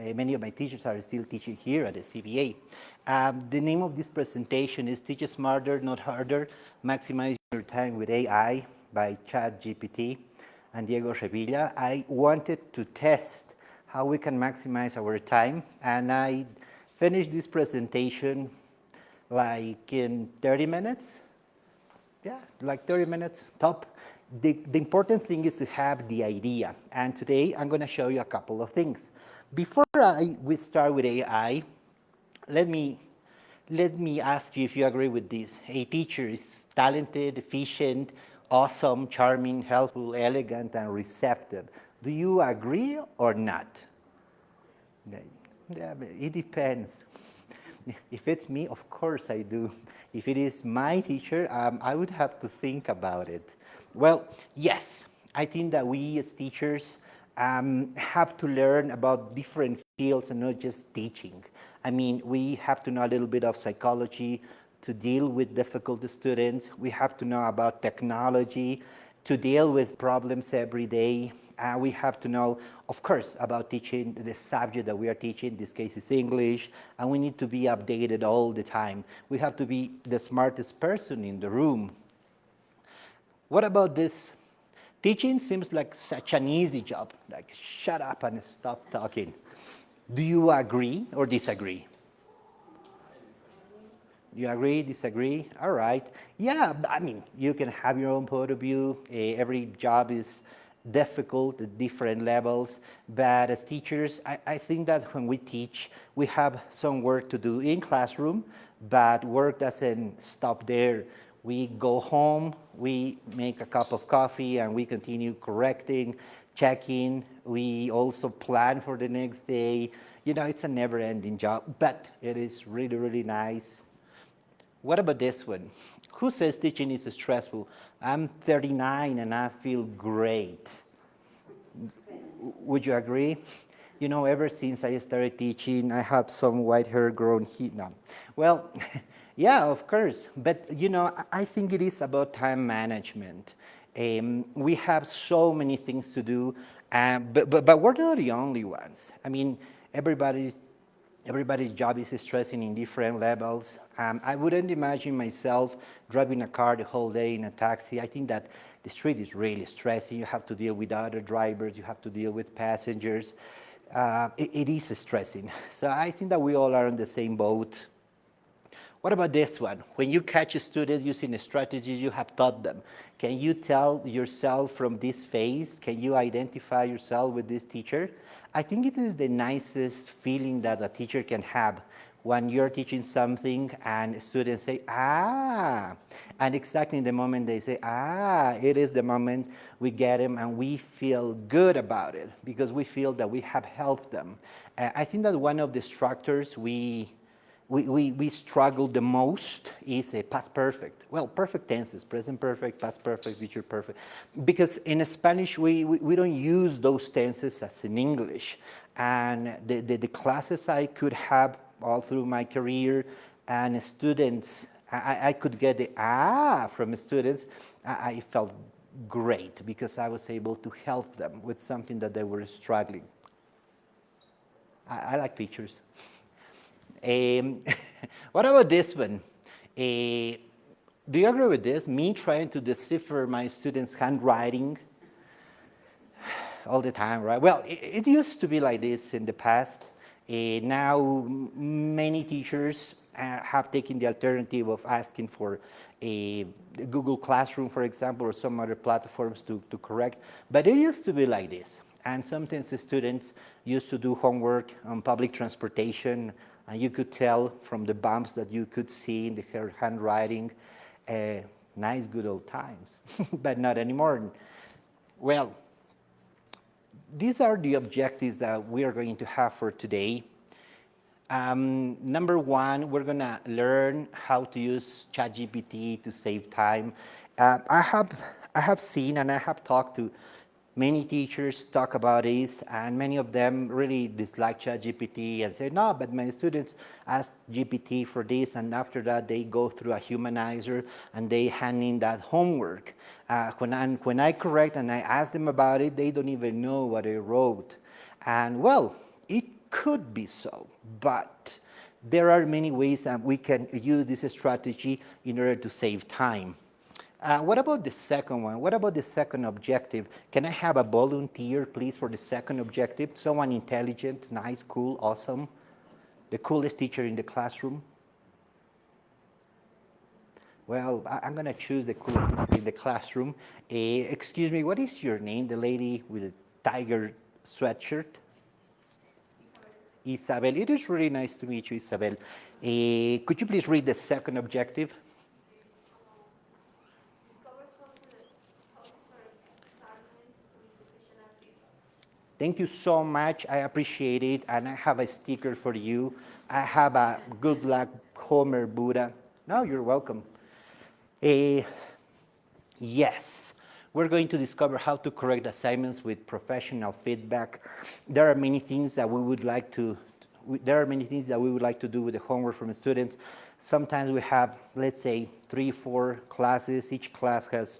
Many of my teachers are still teaching here at the CBA. The name of this presentation is Teach Smarter, Not Harder, Maximize Your Time with AI by ChatGPT and Diego Revilla. I wanted to test how we can maximize our time, and I finished this presentation like in 30 minutes. Yeah, like 30 minutes top. The important thing is to have the idea. And today I'm going to show you a couple of things. Before we start with AI, let me ask you if you agree with this. A teacher is talented, efficient, awesome, charming, helpful, elegant, and receptive. Do you agree or not? Yeah, it depends. If it's me, of course I do. If it is my teacher, I would have to think about it. Well, yes, I think that we as teachers have to learn about different fields and not just teaching. I mean, we have to know a little bit of psychology to deal with difficult students. We have to know about technology to deal with problems every day. We have to know, of course, about teaching the subject that we are teaching. In this case is English, and we need to be updated all the time. We have to be the smartest person in the room. What about this? Teaching seems like such an easy job, like shut up and stop talking. Do you agree or disagree? You agree, disagree? All right. Yeah, I mean, you can have your own point of view. Every job is difficult at different levels, but as teachers, I think that when we teach, we have some work to do in classroom, but work doesn't stop there. We go home, we make a cup of coffee, and we continue correcting, checking. We also plan for the next day. You know, it's a never-ending job, but it is really, really nice. What about this one? Who says teaching is stressful? I'm 39 and I feel great. Would you agree? You know, ever since I started teaching, I have some white hair grown here now. Well, yeah, of course. But, you know, I think it is about time management. We have so many things to do, but we're not the only ones. I mean, everybody's job is stressing in different levels. I wouldn't imagine myself driving a car the whole day in a taxi. I think that the street is really stressing. You have to deal with other drivers. You have to deal with passengers. It is stressing. So I think that we all are in the same boat. What about this one? When you catch a student using the strategies you have taught them, can you tell yourself from this face? Can you identify yourself with this teacher? I think it is the nicest feeling that a teacher can have when you're teaching something and students say, ah, and exactly in the moment they say, ah, it is the moment we get them and we feel good about it because we feel that we have helped them. I think that one of the structures we struggle the most is a past perfect. Well, perfect tenses, present perfect, past perfect, future perfect. Because in Spanish, we don't use those tenses as in English. And the classes I could have all through my career and students, I could get the from students. I felt great because I was able to help them with something that they were struggling. I like pictures. What about this one? Do you agree with this? Me trying to decipher my students' handwriting all the time, right? Well, it used to be like this in the past. Now, many teachers have taken the alternative of asking for a Google Classroom, for example, or some other platforms to correct. But it used to be like this. And sometimes the students used to do homework on public transportation, and you could tell from the bumps that you could see in her handwriting, nice good old times, but not anymore. Well, these are the objectives that we are going to have for today. Number one, we're gonna learn how to use ChatGPT to save time. I have seen and I have talked to many teachers talk about this, and many of them really dislike ChatGPT and say, no, but my students ask GPT for this, and after that they go through a humanizer and they hand in that homework. When I correct and I ask them about it, they don't even know what I wrote. And well, it Could be so, but there are many ways that we can use this strategy in order to save time. What about the second one? What about the second objective? Can I have a volunteer, please, for the second objective? Someone intelligent, nice, cool, awesome. The coolest teacher in the classroom. Well, I'm going to choose the coolest teacher in the classroom. Excuse me, what is your name? The lady with the tiger sweatshirt? Isabel. It is really nice to meet you, Isabel. Could you please read the second objective? Thank you so much. I appreciate it. And I have a sticker for you. I have a good luck Homer Buddha. No, you're welcome. Yes, we're going to discover how to correct assignments with professional feedback. There are many things that we would like to do with the homework from students. Sometimes we have, let's say, 3, 4 classes. Each class has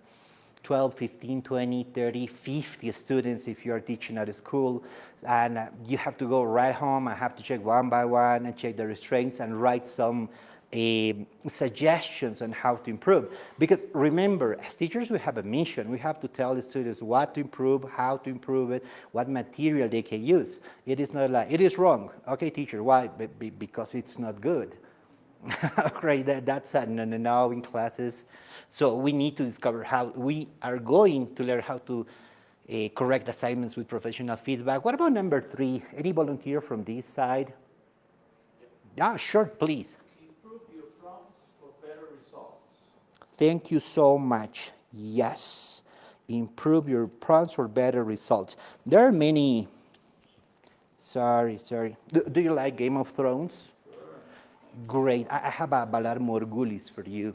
12, 15, 20, 30, 50 students if you are teaching at a school. And you have to go right home and have to check one by one and check the restraints and write some suggestions on how to improve. Because remember, as teachers, we have a mission. We have to tell the students what to improve, how to improve it, what material they can use. It is not like, it is wrong. Okay, teacher, why? Because it's not good. Right, that's a no in classes. So we need to discover how we are going to learn how to correct assignments with professional feedback. What about number 3? Any volunteer from this side? Yeah, sure, please. Improve your prompts for better results. Thank you so much. Yes, improve your prompts for better results. There are many. Sorry. Do you like Game of Thrones? Great. I have a Valar Morghulis for you.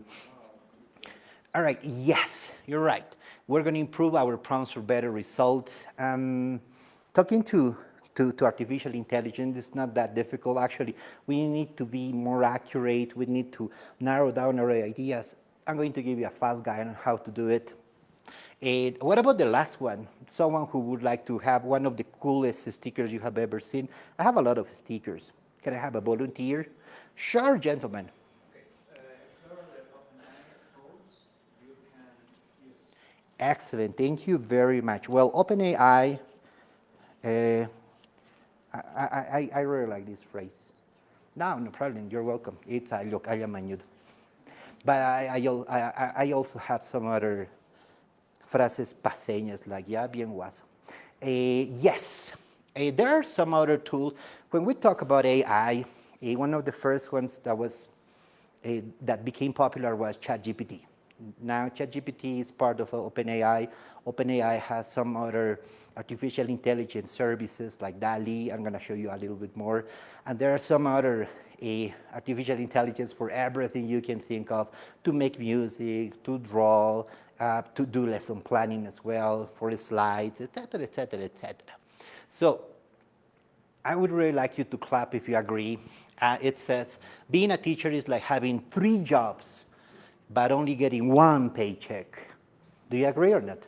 All right. Yes, you're right. We're going to improve our prompts for better results. Talking to artificial intelligence is not that difficult. Actually, we need to be more accurate. We need to narrow down our ideas. I'm going to give you a fast guide on how to do it. And what about the last one? Someone who would like to have one of the coolest stickers you have ever seen. I have a lot of stickers. Can I have a volunteer? Sure, gentlemen. Okay. Explore the OpenAI tools you can use. Excellent. Thank you very much. Well, OpenAI, I really like this phrase. No problem. You're welcome. It's look, I am a But I also have some other frases paseñas like ya bien guaso. Yes, there are some other tools. When we talk about AI, one of the first ones that became popular was ChatGPT. Now ChatGPT is part of OpenAI. OpenAI has some other artificial intelligence services like DALL-E. I'm going to show you a little bit more. And there are some other artificial intelligence for everything you can think of, to make music, to draw, to do lesson planning as well, for the slides, etc., etc., etc. So I would really like you to clap if you agree. It says, being a teacher is like having 3 jobs, but only getting 1 paycheck. Do you agree or not?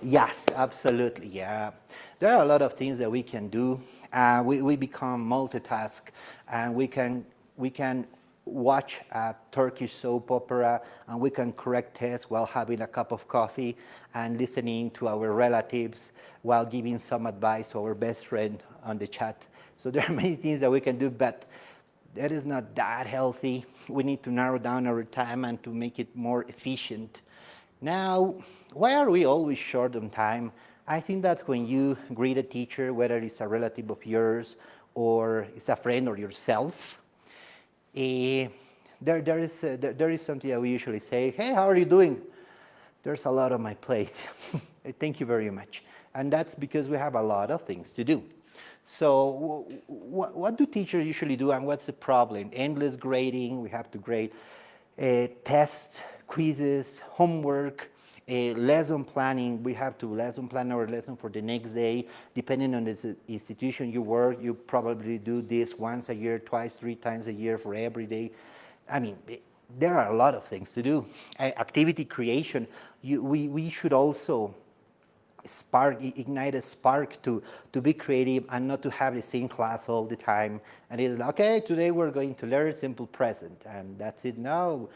Yes, absolutely, yeah. There are a lot of things that we can do. We become multitask, and we can watch a Turkish soap opera, and we can correct tests while having a cup of coffee and listening to our relatives while giving some advice to our best friend on the chat. So there are many things that we can do, but that is not that healthy. We need to narrow down our time and to make it more efficient. Now, why are we always short on time? I think that when you greet a teacher, whether it's a relative of yours or it's a friend or yourself, there is something that we usually say, hey, how are you doing? There's a lot on my plate. Thank you very much. And that's because we have a lot of things to do. So what do teachers usually do, and what's the problem? Endless grading, we have to grade tests, quizzes, homework, lesson planning. We have to lesson plan our lesson for the next day. Depending on the institution you work, you probably do this once a year, twice, 3 times a year for every day. I mean, there are a lot of things to do. Activity creation, we should also spark, ignite a spark to be creative and not to have the same class all the time. And it's like, okay, today we're going to learn simple present, and that's it. No,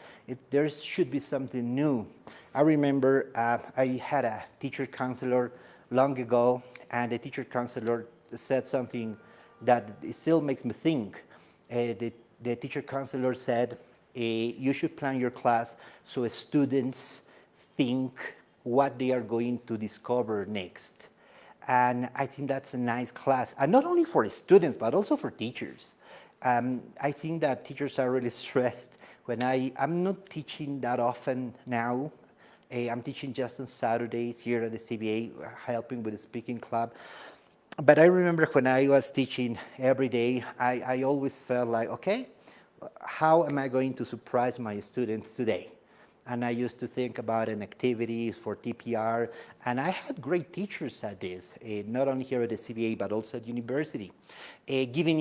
there should be something new. I remember I had a teacher counselor long ago, and the teacher counselor said something that it still makes me think. The teacher counselor said, you should plan your class so students think what they are going to discover next. And I think that's a nice class, and not only for students, but also for teachers. I think that teachers are really stressed when I'm not teaching that often now. I'm teaching just on Saturdays here at the CBA, helping with the speaking club. But I remember when I was teaching every day, I always felt like, okay, how am I going to surprise my students today? And I used to think about an activities for TPR, and I had great teachers at this, not only here at the CBA, but also at university, giving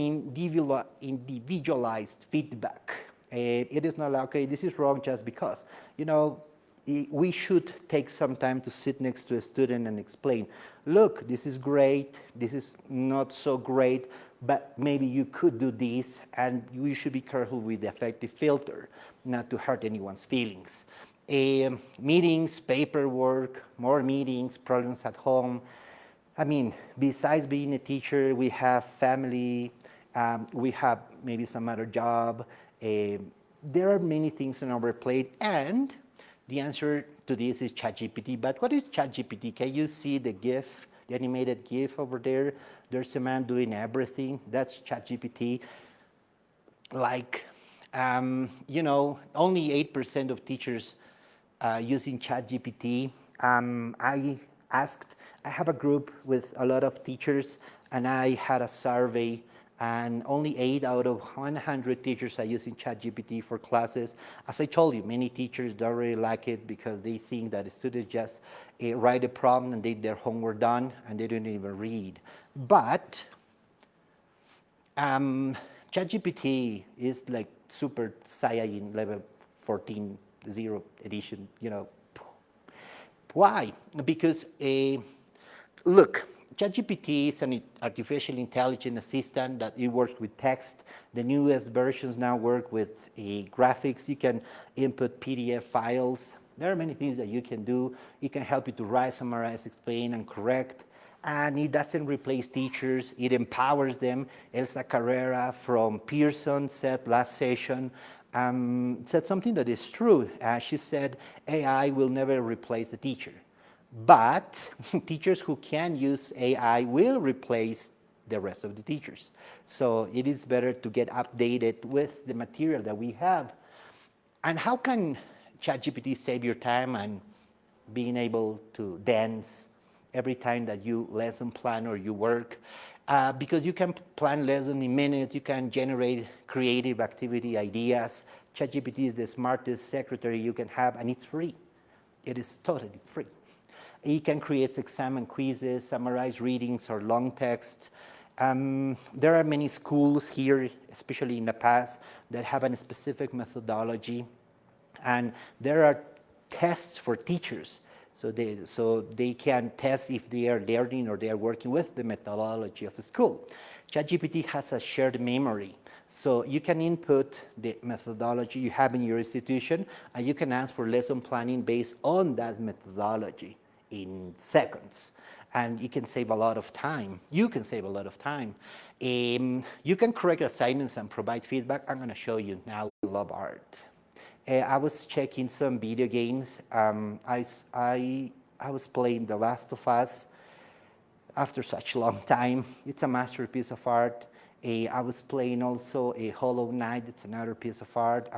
individualized feedback. It is not like, okay, this is wrong just because. You know, we should take some time to sit next to a student and explain, look, this is great, this is not so great, but maybe you could do this, and you should be careful with the affective filter, not to hurt anyone's feelings. Meetings, paperwork, more meetings, problems at home. I mean, besides being a teacher, we have family, we have maybe some other job. There are many things on our plate, and the answer to this is ChatGPT. But what is ChatGPT? Can you see the GIF, the animated GIF over there? There's a man doing everything. That's ChatGPT. Like, you know, only 8% of teachers using ChatGPT. I have a group with a lot of teachers, and I had a survey, and only 8 out of 100 teachers are using ChatGPT for classes. As I told you, many teachers don't really like it because they think that the students just write a problem and their homework done, and they don't even read. But ChatGPT is like Super Saiyan level 14.0 edition, you know. Why? Because look, ChatGPT is an artificial intelligence assistant that it works with text. The newest versions now work with graphics. You can input PDF files. There are many things that you can do. It can help you to write, summarize, explain, and correct. And it doesn't replace teachers. It empowers them. Elsa Carrera from Pearson said last session, said something that is true. She said, AI will never replace the teacher. But teachers who can use AI will replace the rest of the teachers. So it is better to get updated with the material that we have. And how can ChatGPT save your time and being able to dance every time that you lesson plan or you work? Because you can plan lesson in minutes, you can generate creative activity ideas. ChatGPT is the smartest secretary you can have, and it's free. It is totally free. It can create exam and quizzes, summarize readings or long texts. There are many schools here, especially in the past, that have a specific methodology. And there are tests for teachers. So they can test if they are learning or they are working with the methodology of the school. ChatGPT has a shared memory. So you can input the methodology you have in your institution, and you can ask for lesson planning based on that methodology in seconds. And you can save a lot of time. You can save a lot of time. You can correct assignments and provide feedback. I'm going to show you now. I love art. I was checking some video games. I was playing The Last of Us after such a long time. It's a masterpiece of art. I was playing also a Hollow Knight. It's another piece of art.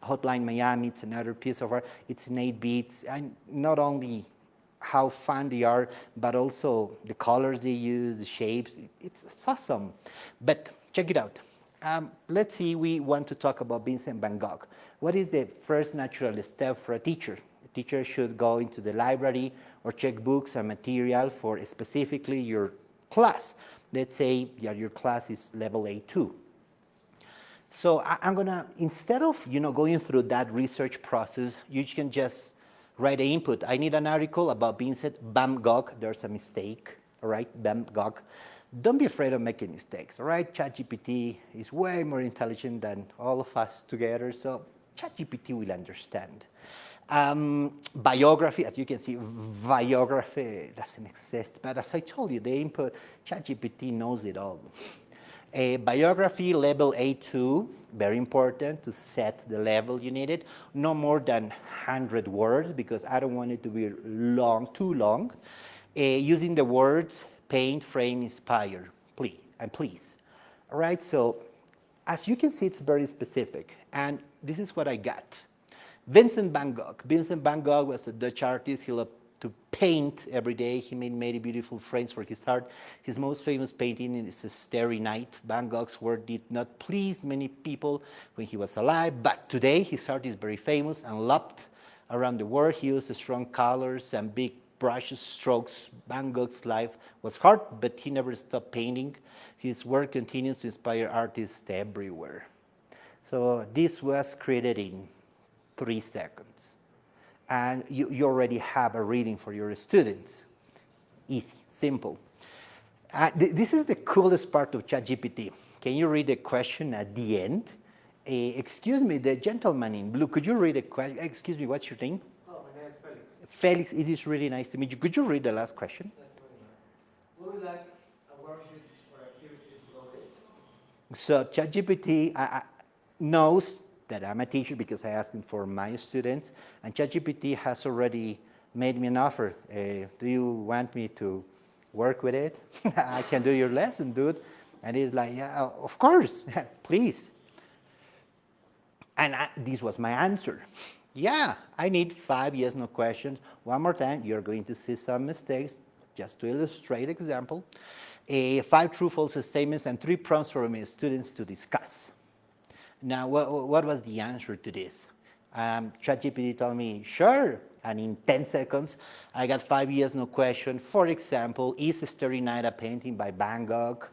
Hotline Miami. It's another piece of art. It's in 8 bits. And not only how fun they are, but also the colors they use, the shapes. It's awesome. But check it out. Let's see, we want to talk about Vincent van Gogh. What is the first natural step for a teacher? A teacher should go into the library or check books and material for specifically your class. Let's say your class is level A2. So I'm gonna, instead of going through that research process, you can just write the input. I need an article about Vincent van Gogh. There's a mistake, all right, Van Gogh. Don't be afraid of making mistakes, all right? ChatGPT is way more intelligent than all of us together, so ChatGPT will understand. Biography, as you can see, biography doesn't exist, but as I told you, the input, ChatGPT knows it all. A biography level A2, very important to set the level you needed. No more than 100 words because I don't want it to be long, too long. Using the words paint, frame, inspire, please. All right, so as you can see, it's very specific, and this is what I got. Vincent van Gogh. Vincent van Gogh was a Dutch artist. He loved to paint every day. He made many beautiful frames for his art. His most famous painting is A Starry Night. Van Gogh's work did not please many people when he was alive, but today his art is very famous and loved around the world. He used strong colors and big brush strokes. Van Gogh's life was hard, but he never stopped painting. His work continues to inspire artists everywhere. So this was created in 3 seconds. And you already have a reading for your students. Easy, simple. This is the coolest part of ChatGPT. Can you read the question at the end? Excuse me, the gentleman in blue, could you read the question? Excuse me, what's your name? Oh, my name is Felix. Felix, it is really nice to meet you. Could you read the last question? That's very nice. Would you like a worksheet or activities to go with? So ChatGPT knows that I'm a teacher because I asked him for my students, and ChatGPT has already made me an offer. Do you want me to work with it? I can do your lesson, dude. And he's like, yeah, of course, please. And this was my answer. Yeah, I need 5 yes, no questions. One more time, you're going to see some mistakes, just to illustrate example. 5 true, false statements and 3 prompts for my students to discuss. Now, what was the answer to this? ChatGPT told me, sure, and in 10 seconds, I got 5 yes, no question. For example, is Starry Night a painting by Van Gogh?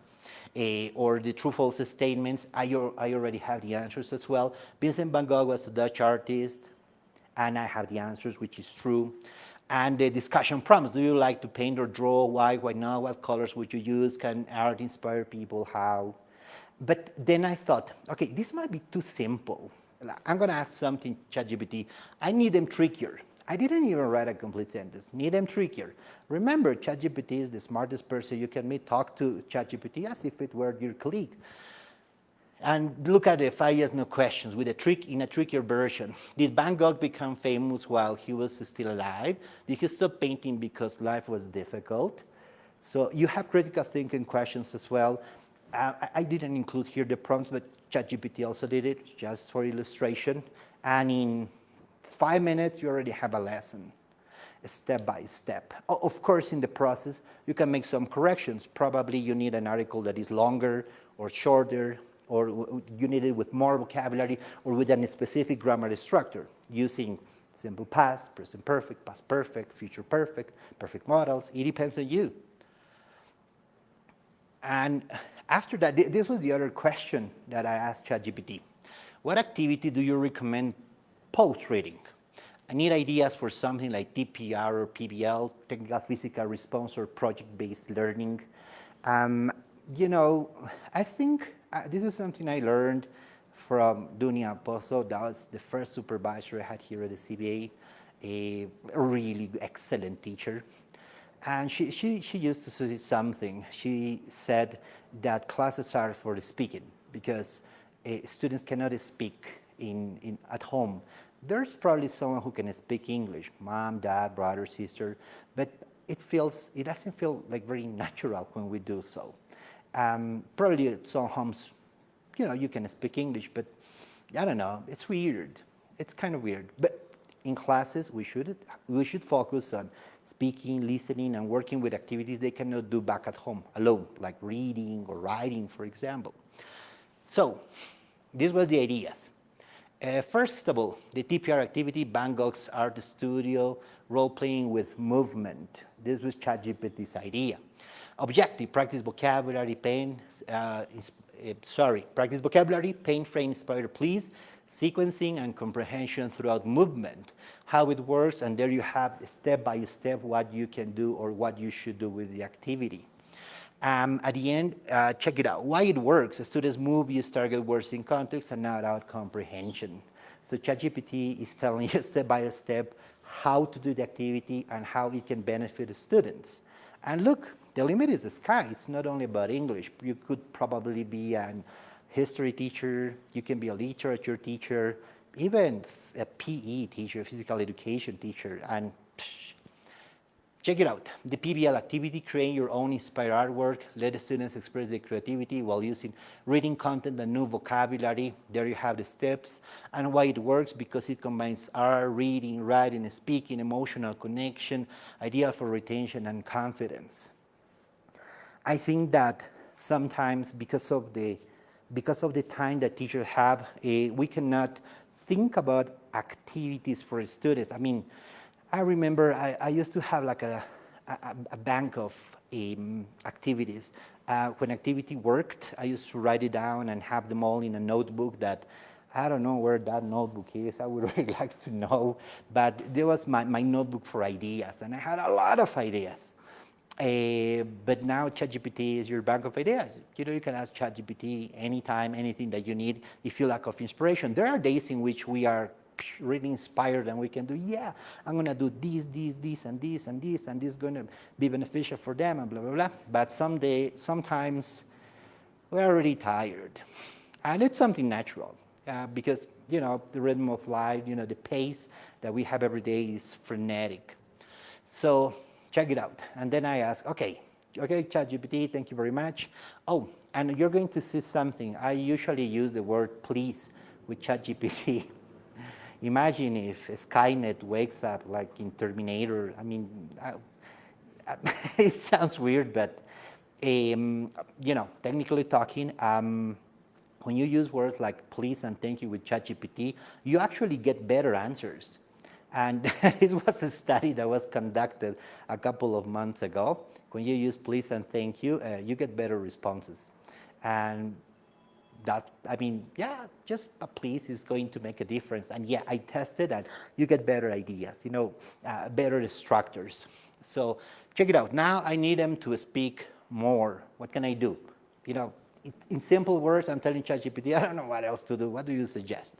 Or the true, false statements, I already have the answers as well. Vincent van Gogh was a Dutch artist, and I have the answers, which is true. And the discussion prompts, do you like to paint or draw? Why not? What colors would you use? Can art inspire people? How? But then I thought, okay, this might be too simple. I'm going to ask something, ChatGPT. I need them trickier. I didn't even write a complete sentence. Need them trickier. Remember, ChatGPT is the smartest person you can meet. Talk to ChatGPT as if it were your colleague. And look at the 5 yes, no questions with a trick in a trickier version. Did Van Gogh become famous while he was still alive? Did he stop painting because life was difficult? So you have critical thinking questions as well. I didn't include here the prompts, but ChatGPT also did it, just for illustration. And in 5 minutes, you already have a lesson, step by step. Of course, in the process, you can make some corrections. Probably you need an article that is longer or shorter, or you need it with more vocabulary, or with a specific grammar structure, using simple past, present perfect, past perfect, future perfect, perfect models. It depends on you. And after that, this was the other question that I asked ChatGPT. What activity do you recommend post-reading? I need ideas for something like TPR or PBL, technical physical response, or project-based learning. You know, I think this is something I learned from Dunia Pozo. That was the first supervisor I had here at the CBA, a really excellent teacher. And she used to say something. She said that classes are for the speaking because students cannot speak at home. There's probably someone who can speak English, mom, dad, brother, sister, but it doesn't feel like very natural when we do so. Probably at some homes, you can speak English, but I don't know, it's weird. It's kind of weird. But in classes, we should focus on speaking, listening, and working with activities they cannot do back at home alone, like reading or writing, for example. So, this was the ideas. First of all, the TPR activity, Van Gogh's art studio, role-playing with movement. This was ChatGPT's idea. Objective, practice vocabulary, practice vocabulary, paint, frame, inspire, please. sequencing and comprehension throughout movement, how it works, and there you have step by step what you can do or what you should do with the activity. At the end, check it out. Why it works. The students move, use target words in context, and not out comprehension. So ChatGPT is telling you step by step how to do the activity and how it can benefit the students. And look, the limit is the sky. It's not only about English. You could probably be an history teacher, you can be a literature teacher, even a PE teacher, physical education teacher, and check it out. The PBL activity, create your own inspired artwork, let the students express their creativity while using reading content and new vocabulary. There you have the steps and why it works, because it combines art, reading, writing, speaking, emotional connection, ideal for retention and confidence. I think that sometimes because of the time that teachers have, we cannot think about activities for students. I mean, I remember I used to have like a bank of activities. When activity worked, I used to write it down and have them all in a notebook that I don't know where that notebook is. I would really like to know. But there was my notebook for ideas, and I had a lot of ideas. But now ChatGPT is your bank of ideas. You know, you can ask ChatGPT anytime, anything that you need if you lack of inspiration. There are days in which we are really inspired and we can do, yeah, I'm going to do this, and this, and this, and this is going to be beneficial for them, and blah, blah, blah. But sometimes we're already tired. And it's something natural because, you know, the rhythm of life, you know, the pace that we have every day is frenetic. So check it out. And then I ask, okay, ChatGPT, thank you very much. Oh, and you're going to see something. I usually use the word please with ChatGPT. Imagine if Skynet wakes up like in Terminator. I mean, it sounds weird, but you know, technically talking, when you use words like please and thank you with ChatGPT, you actually get better answers. And this was a study that was conducted a couple of months ago. When you use please and thank you, you get better responses. And that, I mean, yeah, just a please is going to make a difference. And yeah, I tested and you get better ideas, you know, better structures. So check it out. Now I need them to speak more. What can I do? You know, in simple words, I'm telling ChatGPT, I don't know what else to do. What do you suggest?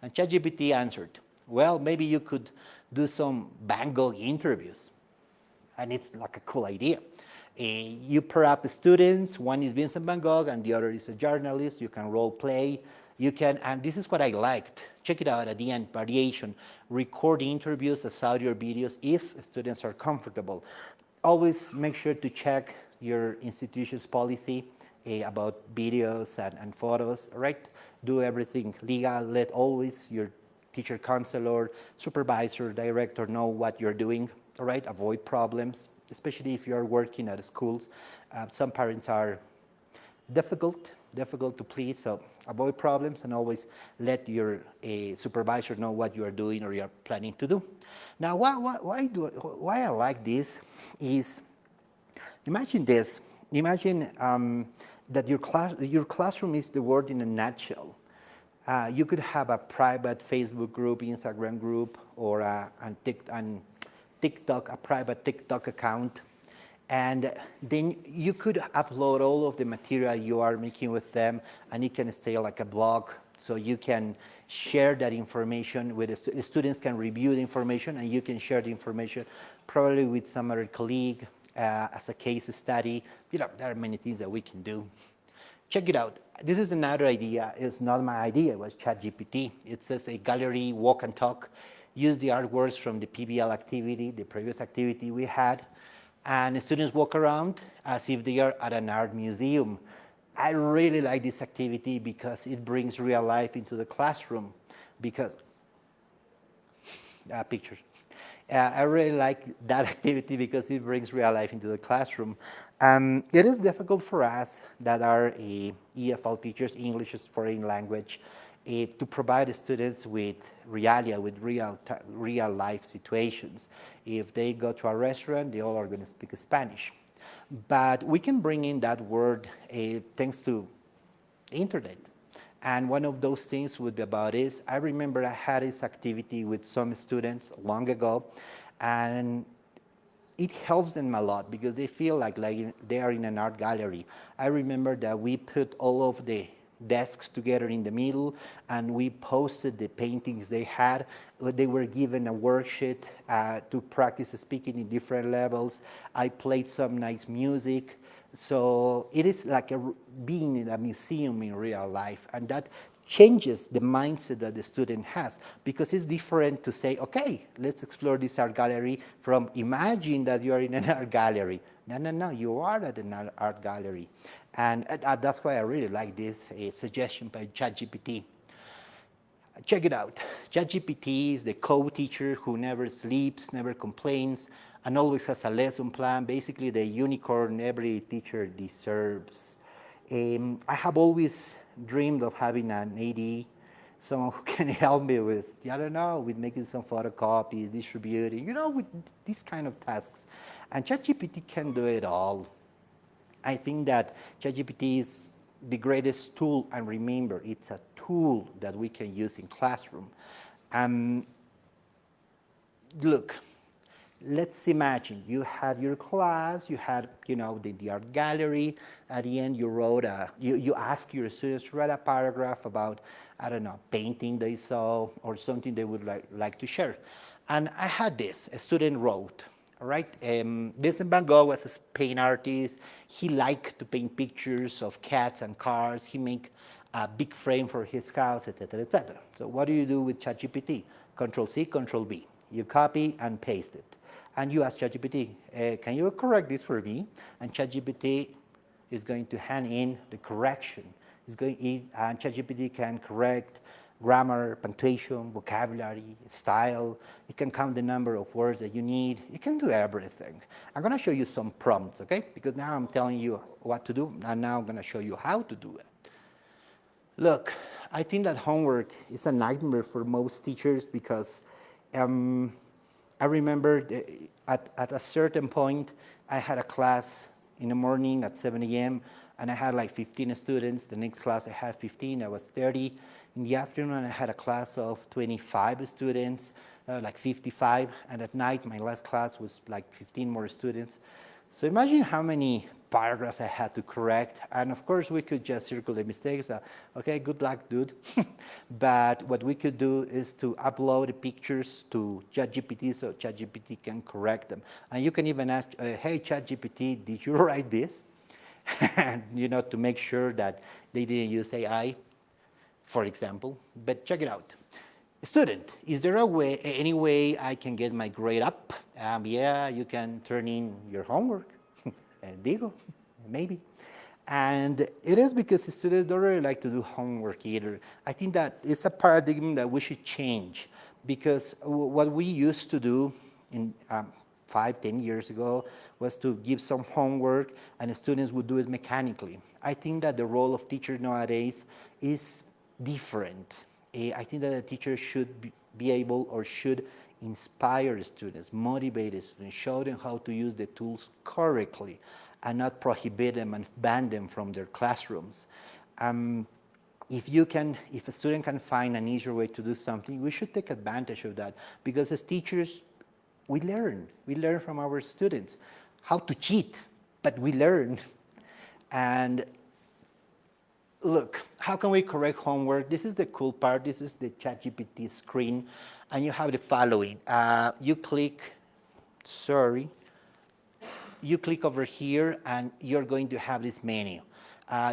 And ChatGPT answered, well, maybe you could do some Van Gogh interviews. And it's like a cool idea. You pair up students, one is Vincent Van Gogh and the other is a journalist. You can role play. You can, and this is what I liked. Check it out at the end, variation. Record interviews as audio or videos if students are comfortable. Always make sure to check your institution's policy about videos and photos, right? Do everything legal. Let always your teacher, counselor, supervisor, director know what you're doing, all right? Avoid problems, especially if you're working at schools. Some parents are difficult to please, so avoid problems and always let your supervisor know what you are doing or you're planning to do. Now, why I like this is, imagine this. Imagine that your classroom is the world in a nutshell. You could have a private Facebook group, Instagram group, or TikTok, a private TikTok account. And then you could upload all of the material you are making with them, and it can stay like a blog. So you can share that information with the students can review the information, and you can share the information probably with some other colleague as a case study. You know, there are many things that we can do. Check it out. This is another idea. It's not my idea. It was ChatGPT. It says a gallery walk and talk. Use the artworks from the PBL activity, the previous activity we had, and the students walk around as if they are at an art museum. I really like this activity because it brings real life into the classroom. Because pictures. I really like that activity because it brings real life into the classroom. It is difficult for us that are EFL teachers, English as foreign language, to provide students with realia, with real life situations. If they go to a restaurant, they all are going to speak Spanish. But we can bring in that word thanks to internet. And one of those things would be about this. I remember I had this activity with some students long ago, and it helps them a lot because they feel like they are in an art gallery. I remember that we put all of the desks together in the middle and we posted the paintings they had. They were given a worksheet to practice speaking in different levels. I played some nice music. So it is like being in a museum in real life, and that changes the mindset that the student has, because it's different to say, okay, let's explore this art gallery, from imagine that you are in an art gallery. No, no, no, you are at an art gallery. And that's why I really like this suggestion by ChatGPT. Check it out. ChatGPT is the co-teacher who never sleeps, never complains, and always has a lesson plan. Basically, the unicorn every teacher deserves. I have always dreamed of having an AD, someone who can help me with, I don't know, with making some photocopies, distributing, with these kind of tasks. And ChatGPT can do it all. I think that ChatGPT is the greatest tool, and remember, it's a tool that we can use in classroom. Look, let's imagine you had your class, you had, the art gallery. At the end, you wrote you ask your students to write a paragraph about, I don't know, painting they saw or something they would like to share. And I had this, a student wrote, all right? Vincent van Gogh was a paint artist. He liked to paint pictures of cats and cars. He make a big frame for his house, etc., etc. So what do you do with ChatGPT? Control C, Control V. You copy and paste it. And you ask ChatGPT, can you correct this for me? And ChatGPT is going to hand in the correction. And ChatGPT can correct grammar, punctuation, vocabulary, style. It can count the number of words that you need. It can do everything. I'm going to show you some prompts, okay? Because now I'm telling you what to do, and now I'm going to show you how to do it. Look, I think that homework is a nightmare for most teachers because I remember at a certain point, I had a class in the morning at 7 a.m. and I had like 15 students. The next class I had 15, I was 30. In the afternoon, I had a class of 25 students, like 55. And at night, my last class was like 15 more students. So imagine how many paragraphs I had to correct. And of course, we could just circle the mistakes. Okay, good luck, dude. But what we could do is to upload the pictures to ChatGPT so ChatGPT can correct them. And you can even ask, hey, ChatGPT, did you write this? And, to make sure that they didn't use AI, for example. But check it out. Student, is there any way I can get my grade up? Yeah, you can turn in your homework. Digo, maybe. And it is because the students don't really like to do homework either. I think that it's a paradigm that we should change, because what we used to do in 5-10 years ago was to give some homework and the students would do it mechanically. I think that the role of teachers nowadays is different. I think that a teacher should be able or should inspire students, motivate students, show them how to use the tools correctly, and not prohibit them and ban them from their classrooms. If a student can find an easier way to do something, we should take advantage of that, because as teachers, we learn from our students how to cheat, but we learn. And look, how can we correct homework? This is the cool part. This is the ChatGPT screen, and you have the following. You click over here, and you're going to have this menu.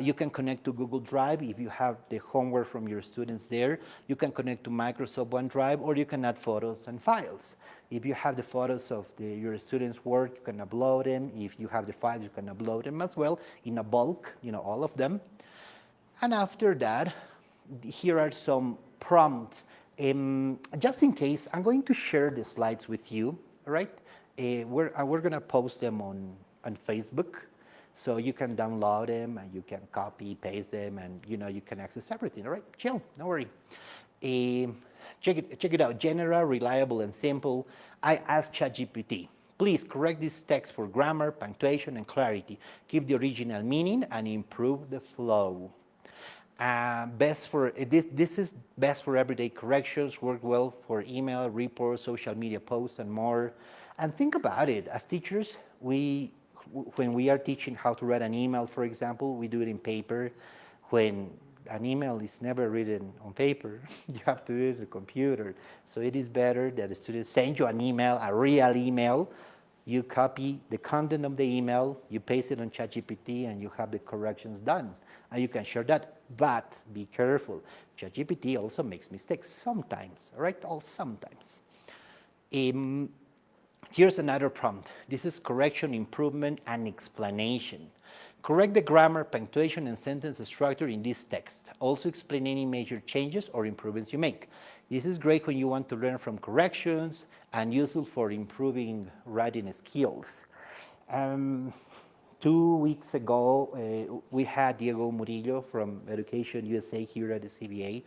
You can connect to Google Drive if you have the homework from your students there. You can connect to Microsoft OneDrive, or you can add photos and files. If you have the photos of your students' work, you can upload them. If you have the files, you can upload them as well in a bulk, all of them. And after that, here are some prompts. Just in case, I'm going to share the slides with you, all right? We're going to post them on Facebook, so you can download them and you can copy, paste them, and you can access everything, all right? Chill, don't worry. Check it out, general, reliable, and simple. I asked ChatGPT, please correct this text for grammar, punctuation, and clarity. Keep the original meaning and improve the flow. Best for this is best for everyday corrections, work well for email, reports, social media posts, and more. And think about it. As teachers, when we are teaching how to write an email, for example, we do it in paper. When an email is never written on paper, you have to do it on the computer. So it is better that the students send you an email, a real email. You copy the content of the email, you paste it on ChatGPT, and you have the corrections done. And you can share that. But be careful. ChatGPT also makes mistakes sometimes, all right? All sometimes. Um, Here's another prompt. This is correction, improvement, and explanation. Correct the grammar, punctuation, and sentence structure in this text. Also explain any major changes or improvements you make. This is great when you want to learn from corrections and useful for improving writing skills. Um, 2 weeks ago, we had Diego Murillo from Education USA here at the CBA.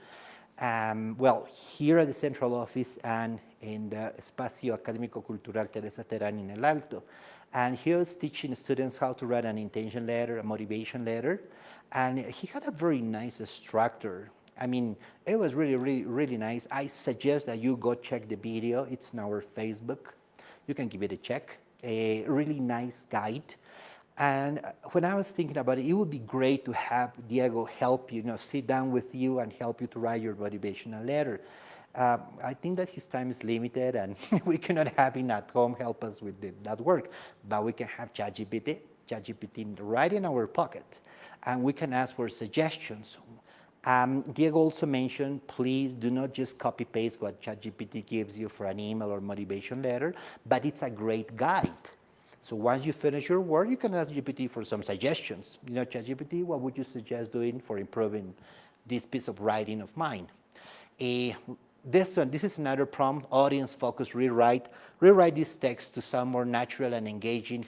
Well, here at the central office and in the Espacio Académico Cultural Teresa Terán in El Alto. And he was teaching students how to write an intention letter, a motivation letter. And he had a very nice structure. I mean, it was really, really, really nice. I suggest that you go check the video. It's on our Facebook. You can give it a check. A really nice guide. And when I was thinking about it, it would be great to have Diego help you, sit down with you and help you to write your motivational letter. I think that his time is limited and we cannot have him at home help us with that work, but we can have ChatGPT right in our pocket, and we can ask for suggestions. Diego also mentioned, please do not just copy paste what ChatGPT gives you for an email or motivation letter, but it's a great guide. So once you finish your work, you can ask GPT for some suggestions. ChatGPT, what would you suggest doing for improving this piece of writing of mine? This is another prompt, audience focus rewrite. Rewrite this text to sound more natural and engaging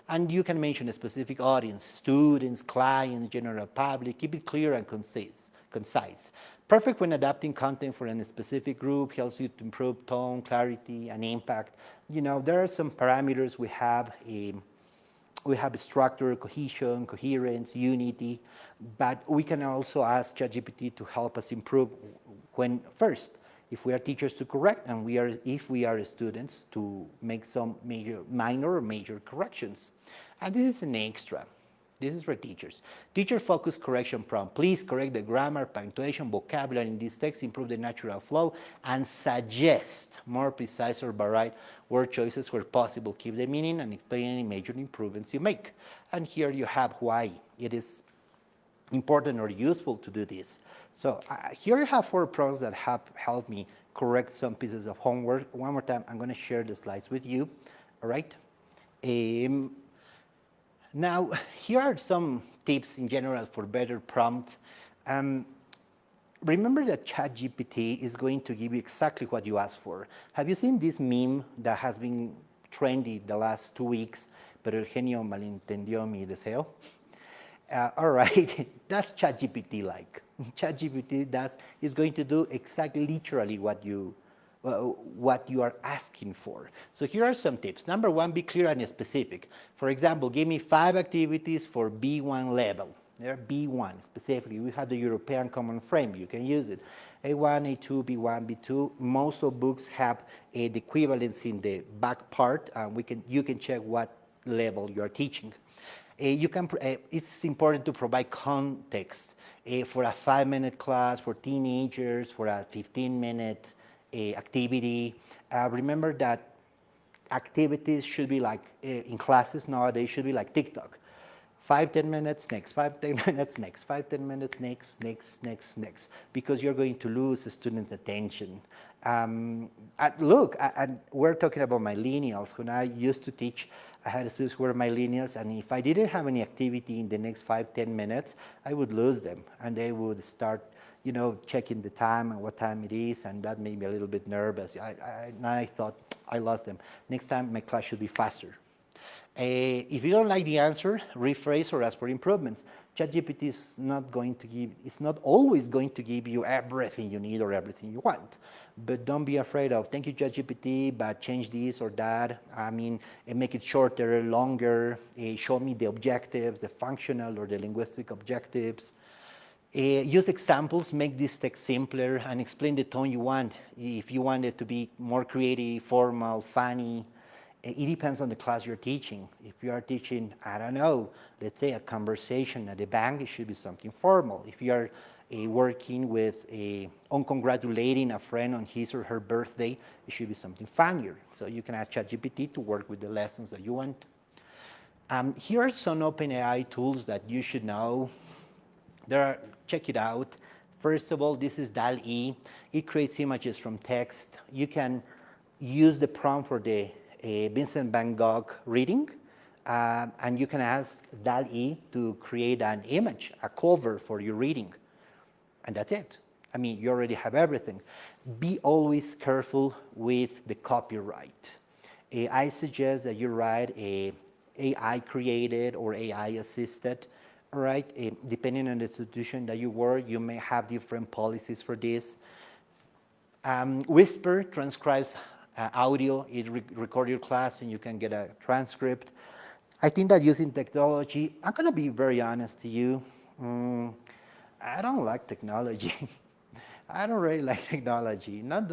and you can mention a specific audience, students, clients, general public. Keep it clear and concise. Perfect when adapting content for a specific group, helps you to improve tone, clarity, and impact. There are some parameters we have. We have structure, cohesion, coherence, unity, but we can also ask ChatGPT to help us improve when first, if we are teachers to correct, and if we are students to make some minor or major corrections. And this is an extra. This is for teachers. Teacher-focused correction prompt. Please correct the grammar, punctuation, vocabulary in this text, improve the natural flow, and suggest more precise or varied word choices where possible. Keep the meaning and explain any major improvements you make. And here you have why it is important or useful to do this. So here you have 4 prompts that have helped me correct some pieces of homework. One more time, I'm going to share the slides with you. All right. Now, here are some tips in general for better prompt. Remember that ChatGPT is going to give you exactly what you asked for. Have you seen this meme that has been trendy the last 2 weeks? Pero el genio malentendió mi deseo. All right, that's ChatGPT like. ChatGPT is going to do exactly literally what you are asking for. So here are some tips. Number 1, be clear and specific. For example, give me 5 activities for B1 level. They're B1 specifically. We have the European Common Frame. You can use it. A1, A2, B1, B2. Most of books have the equivalence in the back part. You can check what level you are teaching. It's important to provide context for a 5-minute class, for teenagers, for a 15-minute activity. Remember that activities should be like, in classes nowadays, should be like TikTok. 5-10 minutes, next, 5-10 minutes, next, 5-10 minutes, next, because you're going to lose the students' attention. Look, we're talking about millennials. When I used to teach, I had students who were millennials, and if I didn't have any activity in the next 5-10 minutes, I would lose them, and they would start checking the time and what time it is, and that made me a little bit nervous. I thought I lost them. Next time, my class should be faster. If you don't like the answer, rephrase or ask for improvements. ChatGPT is not always going to give you everything you need or everything you want. But don't be afraid of, thank you ChatGPT, but change this or that. Make it shorter, longer, show me the objectives, the functional or the linguistic objectives. Use examples, make this text simpler, and explain the tone you want. If you want it to be more creative, formal, funny, it depends on the class you're teaching. If you are teaching, I don't know, let's say a conversation at the bank, it should be something formal. If you are working with on congratulating a friend on his or her birthday, it should be something funnier. So you can ask ChatGPT to work with the lessons that you want. Here are some OpenAI tools that you should know. Check it out. First of all, this is DALL-E. It creates images from text. You can use the prompt for the Vincent van Gogh reading, and you can ask DALL-E to create an image, a cover for your reading, and that's it. I mean, you already have everything. Be always careful with the copyright. I suggest that you write a AI created or AI assisted, right? Depending on the institution that you work, you may have different policies for this. Whisper transcribes audio. It records your class and you can get a transcript. I think that using technology, I'm going to be very honest to you. I don't like technology. I don't really like technology. Not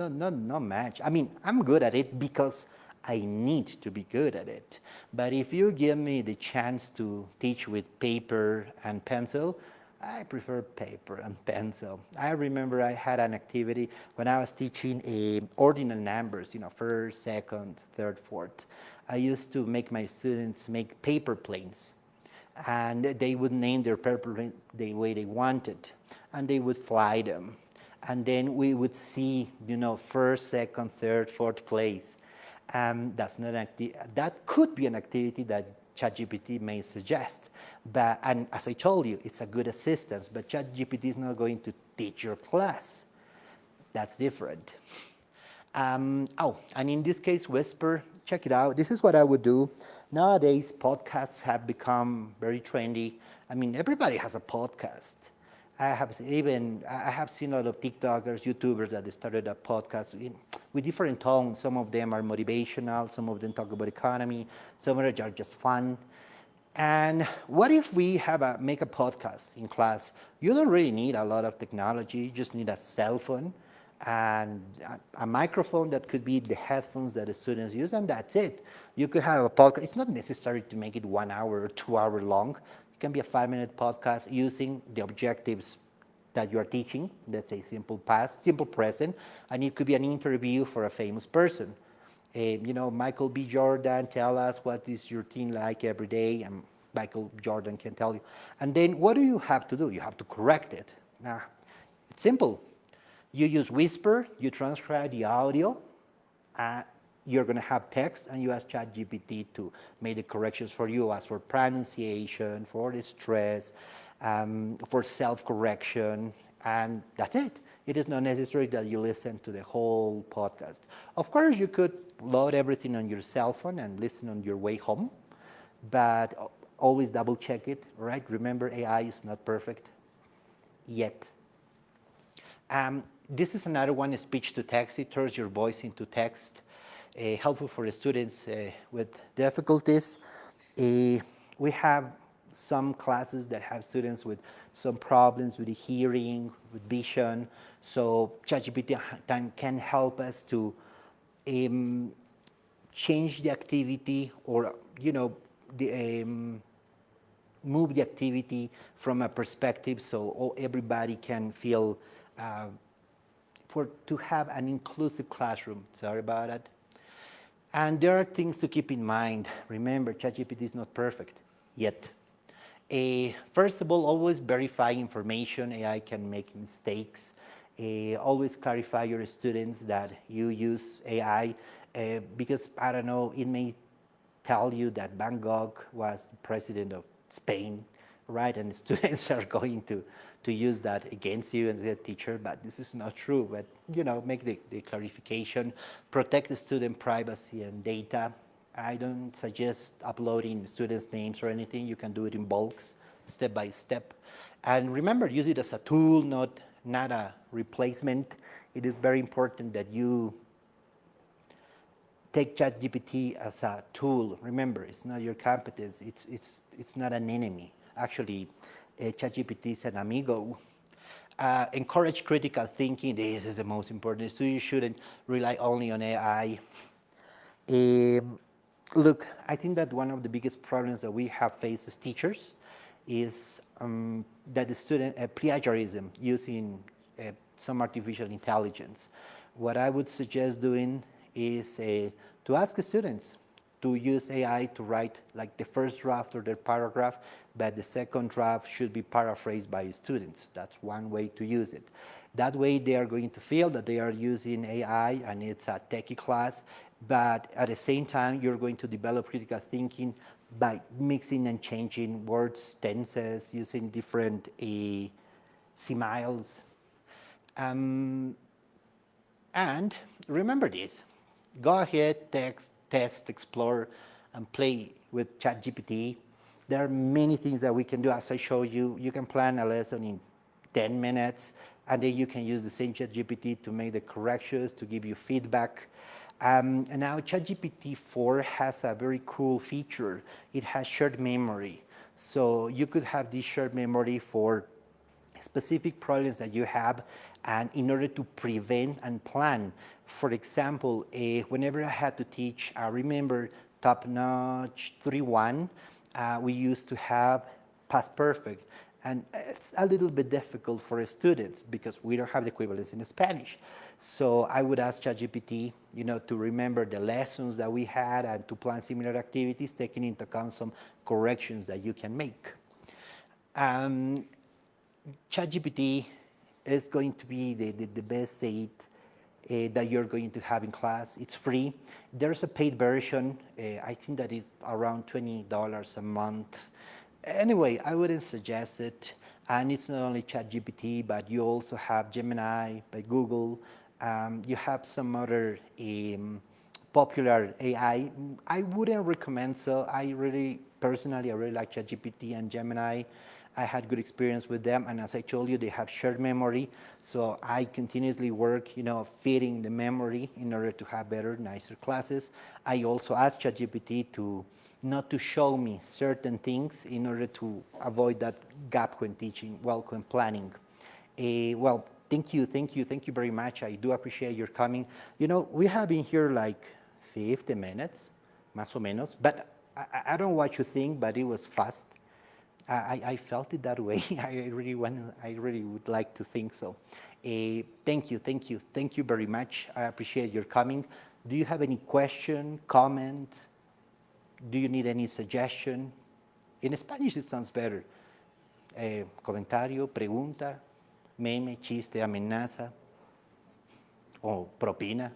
much. I mean, I'm good at it because I need to be good at it. But if you give me the chance to teach with paper and pencil, I prefer paper and pencil. I remember I had an activity when I was teaching ordinal numbers, first, second, third, fourth. I used to make my students make paper planes. And they would name their paper plane the way they wanted. And they would fly them. And then we would see, first, second, third, fourth place. That's not that could be an activity that ChatGPT may suggest. And as I told you, it's a good assistance, but ChatGPT is not going to teach your class. That's different. And in this case, Whisper, check it out. This is what I would do. Nowadays, podcasts have become very trendy. I mean, everybody has a podcast. I have seen a lot of TikTokers, YouTubers that started a podcast with different tones. Some of them are motivational, some of them talk about economy, some of them are just fun. And what if we make a podcast in class? You don't really need a lot of technology. You just need a cell phone and a microphone that could be the headphones that the students use, and that's it. You could have a podcast. It's not necessary to make it 1 hour or 2 hour long. It can be a 5-minute podcast using the objectives that you are teaching. Let's say simple past, simple present, and it could be an interview for a famous person. Michael B. Jordan, tell us what is your routine like every day, and Michael Jordan can tell you. And then what do you have to do? You have to correct it. Now, it's simple. You use Whisper, you transcribe the audio, you're going to have text, and you ask ChatGPT to make the corrections for you, as for pronunciation, for the stress, for self-correction, and that's it. It is not necessary that you listen to the whole podcast. Of course, you could load everything on your cell phone and listen on your way home, but always double check it, right? Remember, AI is not perfect yet. This is another one, speech to text. It turns your voice into text. Helpful for the students with difficulties. We have some classes that have students with some problems with the hearing, with vision. So ChatGPT can help us to change the activity, or move the activity from a perspective so everybody can feel to have an inclusive classroom. Sorry about that. And there are things to keep in mind. Remember, ChatGPT is not perfect yet. First of all, always verify information. AI can make mistakes. Always clarify your students that you use AI because, I don't know, it may tell you that Van Gogh was the president of Spain, right? And the students are going to use that against you and the teacher, but this is not true. But, make the clarification, protect the student privacy and data. I don't suggest uploading students' names or anything. You can do it in bulks, step by step. And remember, use it as a tool, not a replacement. It is very important that you take ChatGPT as a tool. Remember, it's not your competence. It's not an enemy. Actually, ChatGPT is an amigo. Encourage critical thinking. This is the most important. So you shouldn't rely only on AI. Um, Look, I think that one of the biggest problems that we have faced as teachers is that the student plagiarism using some artificial intelligence. What I would suggest doing is to ask the students to use AI to write like the first draft or their paragraph, but the second draft should be paraphrased by students. That's one way to use it. That way they are going to feel that they are using AI and it's a techie class, but at the same time you're going to develop critical thinking by mixing and changing words, tenses, using different similes. Um, and remember this, go ahead, test, explore, and play with ChatGPT. There are many things that we can do. As I showed you, you can plan a lesson in 10 minutes, and then you can use the same ChatGPT to make the corrections, to give you feedback. And now ChatGPT 4 has a very cool feature. It has shared memory. So you could have this shared memory for specific problems that you have, and in order to prevent and plan. For example, whenever I had to teach, I remember Top Notch 3.1, we used to have past perfect, and it's a little bit difficult for students because we don't have the equivalence in Spanish. So I would ask ChatGPT, to remember the lessons that we had and to plan similar activities, taking into account some corrections that you can make. ChatGPT is going to be the best aid that you're going to have in class. It's free. There's a paid version. I think that it's around $20 a month. Anyway, I wouldn't suggest it. And it's not only ChatGPT, but you also have Gemini by Google. You have some other popular AI. I wouldn't recommend so. Personally, I really like ChatGPT and Gemini. I had good experience with them, and as I told you, they have shared memory. So I continuously work, feeding the memory in order to have better, nicer classes. I also ask ChatGPT to not to show me certain things in order to avoid that gap when teaching, when planning. Well, thank you very much. I do appreciate your coming. We have been here like 50 minutes, más o menos, but I don't know what you think, but it was fast. I felt it that way. I really would like to think so. Thank you very much. I appreciate your coming. Do you have any question, comment? Do you need any suggestion? In Spanish it sounds better. Comentario, pregunta, meme, chiste, amenaza, o propina.